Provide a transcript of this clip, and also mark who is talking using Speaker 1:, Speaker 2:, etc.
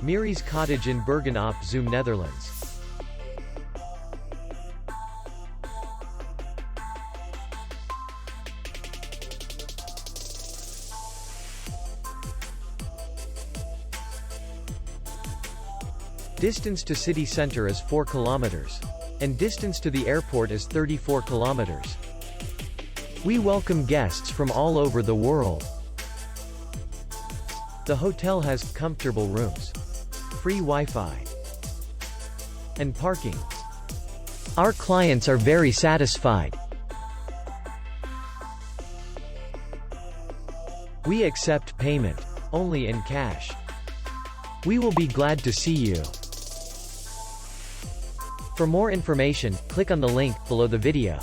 Speaker 1: Meerie's Cottage in Bergen op Zoom, Netherlands. Distance to city center is 4 kilometers. And distance to the airport is 34 kilometers. We welcome guests from all over the world. The hotel has comfortable rooms, free Wi-Fi, and parking. Our clients are very satisfied. We accept payment only in cash. We will be glad to see you. For more information, click on the link below the video.